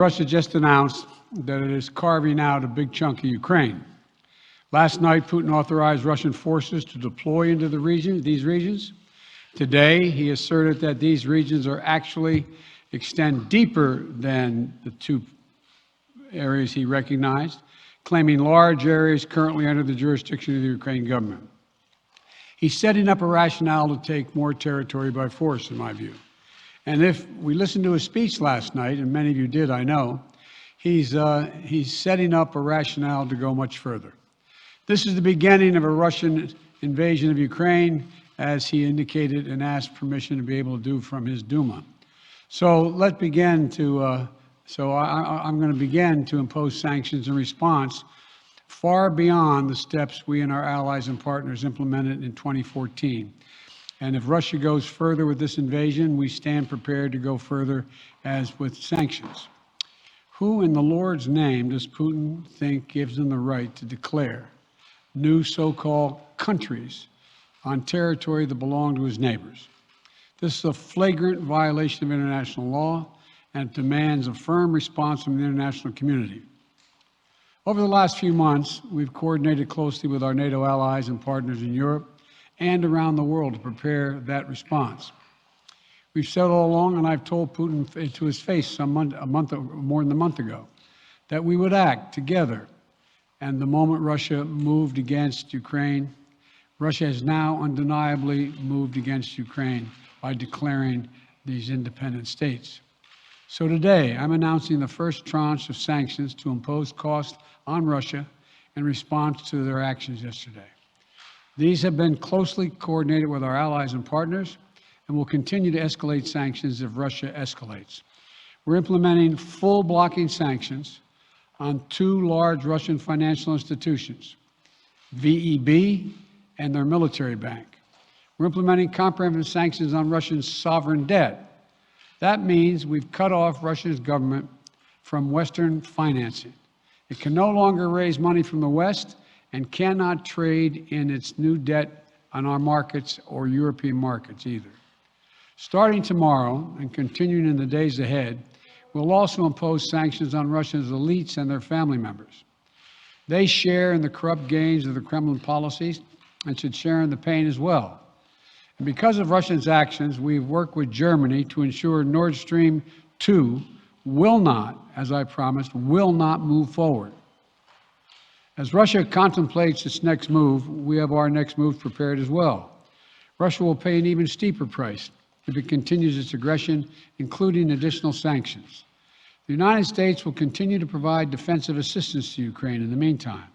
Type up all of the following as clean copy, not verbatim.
Russia just announced that it is carving out a big chunk of Ukraine. Last night, Putin authorized Russian forces to deploy into these regions. Today, he asserted that these regions are actually extend deeper than the two areas he recognized, claiming large areas currently under the jurisdiction of the Ukrainian government. He's setting up a rationale to take more territory by force, in my view. And if we listened to his speech last night, and many of you did, I know, he's setting up a rationale to go much further. This is the beginning of a Russian invasion of Ukraine, as he indicated and asked permission to be able to do from his Duma. So let's begin to, I'm going to begin to impose sanctions in response far beyond the steps we and our allies and partners implemented in 2014. And if Russia goes further with this invasion, we stand prepared to go further as with sanctions. Who in the Lord's name does Putin think gives him the right to declare new so-called countries on territory that belong to his neighbors? This is a flagrant violation of international law, and it demands a firm response from the international community. Over the last few months, we've coordinated closely with our NATO allies and partners in Europe and around the world to prepare that response. We've said all along, and I've told Putin to his face more than a month ago, that we would act together. And the moment Russia moved against Ukraine, Russia has now undeniably moved against Ukraine by declaring these independent states. So today, I'm announcing the first tranche of sanctions to impose costs on Russia in response to their actions yesterday. These have been closely coordinated with our allies and partners, and will continue to escalate sanctions if Russia escalates. We're implementing full blocking sanctions on two large Russian financial institutions, VEB and their military bank. We're implementing comprehensive sanctions on Russian sovereign debt. That means we've cut off Russia's government from Western financing. It can no longer raise money from the West and cannot trade in its new debt on our markets or European markets either. Starting tomorrow and continuing in the days ahead, we'll also impose sanctions on Russia's elites and their family members. They share in the corrupt gains of the Kremlin policies and should share in the pain as well. And because of Russia's actions, we've worked with Germany to ensure Nord Stream 2 will not, as I promised, will not move forward. As Russia contemplates its next move, we have our next move prepared as well. Russia will pay an even steeper price if it continues its aggression, including additional sanctions. The United States will continue to provide defensive assistance to Ukraine in the meantime,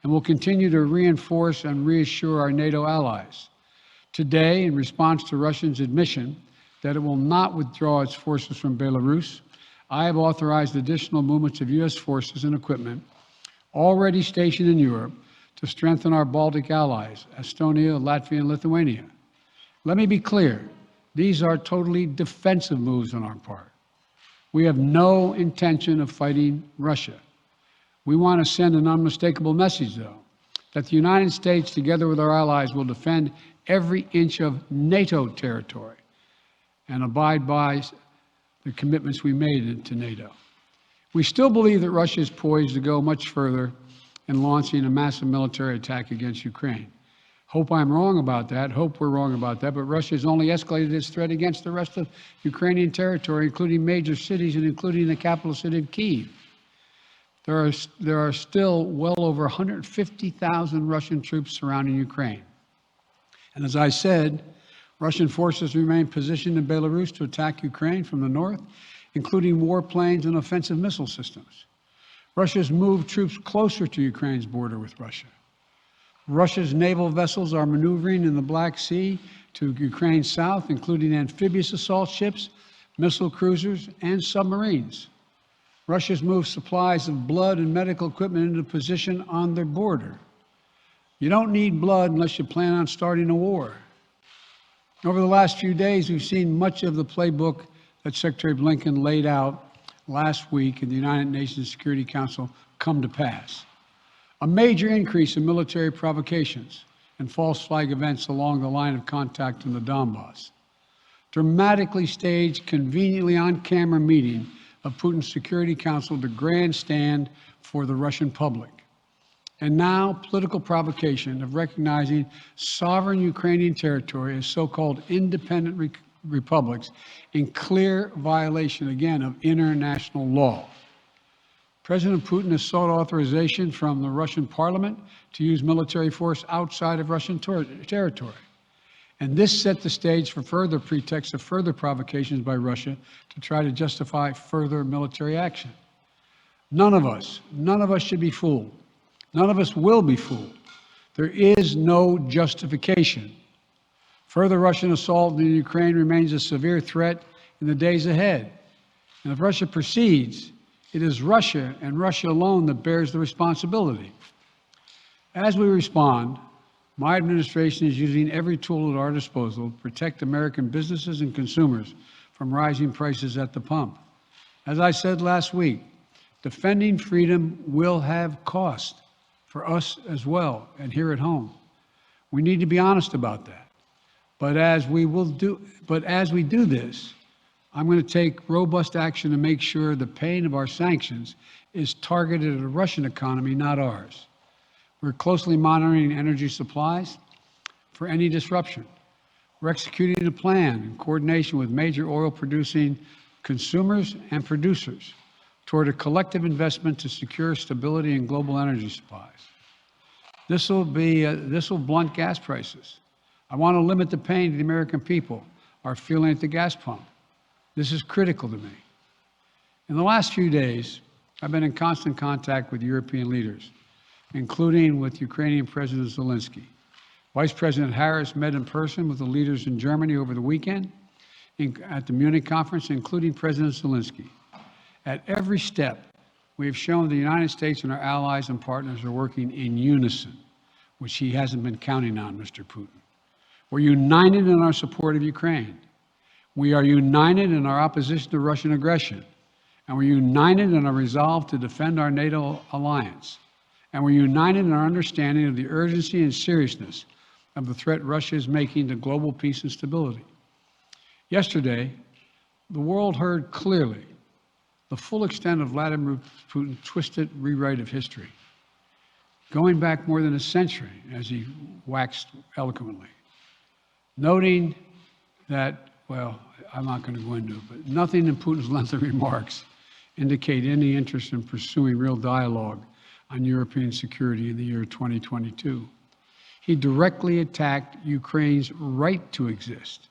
and will continue to reinforce and reassure our NATO allies. Today, in response to Russia's admission that it will not withdraw its forces from Belarus, I have authorized additional movements of U.S. forces and equipment already stationed in Europe to strengthen our Baltic allies, Estonia, Latvia, and Lithuania. Let me be clear, these are totally defensive moves on our part. We have no intention of fighting Russia. We want to send an unmistakable message, though, that the United States, together with our allies, will defend every inch of NATO territory and abide by the commitments we made to NATO. We still believe that Russia is poised to go much further in launching a massive military attack against Ukraine. Hope I'm wrong about that, hope we're wrong about that, but Russia has only escalated its threat against the rest of Ukrainian territory, including major cities and including the capital city of Kyiv. There are still well over 150,000 Russian troops surrounding Ukraine. And as I said, Russian forces remain positioned in Belarus to attack Ukraine from the north, including warplanes and offensive missile systems. Russia's moved troops closer to Ukraine's border with Russia. Russia's naval vessels are maneuvering in the Black Sea to Ukraine's south, including amphibious assault ships, missile cruisers, and submarines. Russia's moved supplies of blood and medical equipment into position on their border. You don't need blood unless you plan on starting a war. Over the last few days, we've seen much of the playbook that Secretary Blinken laid out last week in the United Nations Security Council come to pass. A major increase in military provocations and false flag events along the line of contact in the Donbass. Dramatically staged, conveniently on-camera meeting of Putin's Security Council to grandstand for the Russian public. And now, political provocation of recognizing sovereign Ukrainian territory as so-called independent republics in clear violation, again, of international law. President Putin has sought authorization from the Russian parliament to use military force outside of Russian territory. And this set the stage for further pretexts of further provocations by Russia to try to justify further military action. None of us should be fooled. None of us will be fooled. There is no justification. Further Russian assault in Ukraine remains a severe threat in the days ahead. And if Russia proceeds, it is Russia and Russia alone that bears the responsibility. As we respond, my administration is using every tool at our disposal to protect American businesses and consumers from rising prices at the pump. As I said last week, defending freedom will have cost for us as well and here at home. We need to be honest about that. But as we do this, I'm going to take robust action to make sure the pain of our sanctions is targeted at the Russian economy, not ours. We're closely monitoring energy supplies for any disruption. We're executing a plan in coordination with major oil-producing consumers and producers toward a collective investment to secure stability in global energy supplies. This will blunt gas prices. I want to limit the pain to the American people are feeling at the gas pump. This is critical to me. In the last few days, I've been in constant contact with European leaders, including with Ukrainian President Zelensky. Vice President Harris met in person with the leaders in Germany over the weekend at the Munich conference, including President Zelensky. At every step, we have shown the United States and our allies and partners are working in unison, which he hasn't been counting on, Mr. Putin. We're united in our support of Ukraine. We are united in our opposition to Russian aggression. And we're united in our resolve to defend our NATO alliance. And we're united in our understanding of the urgency and seriousness of the threat Russia is making to global peace and stability. Yesterday, the world heard clearly the full extent of Vladimir Putin's twisted rewrite of history, going back more than a century, as he waxed eloquently, noting that, well, I'm not going to go into it, but nothing in Putin's lengthy remarks indicate any interest in pursuing real dialogue on European security in the year 2022. He directly attacked Ukraine's right to exist.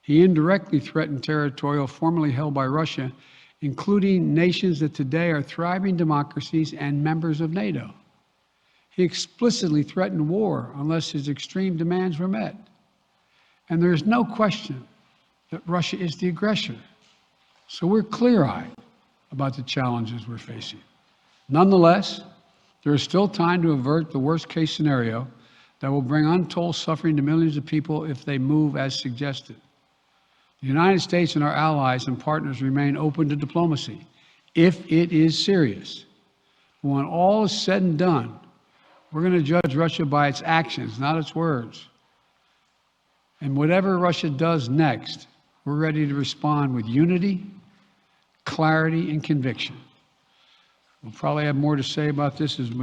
He indirectly threatened territory formerly held by Russia, including nations that today are thriving democracies and members of NATO. He explicitly threatened war unless his extreme demands were met. And there is no question that Russia is the aggressor. So we're clear-eyed about the challenges we're facing. Nonetheless, there is still time to avert the worst-case scenario that will bring untold suffering to millions of people if they move as suggested. The United States and our allies and partners remain open to diplomacy if it is serious. When all is said and done, we're going to judge Russia by its actions, not its words. And whatever Russia does next, we're ready to respond with unity, clarity, and conviction. We'll probably have more to say about this as it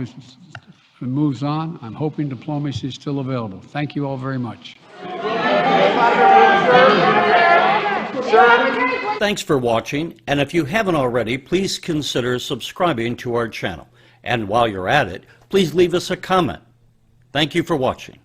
moves on. I'm hoping diplomacy is still available. Thank you all very much. Thanks for watching, and if you haven't already, please consider subscribing to our channel. And while you're at it, please leave us a comment. Thank you for watching.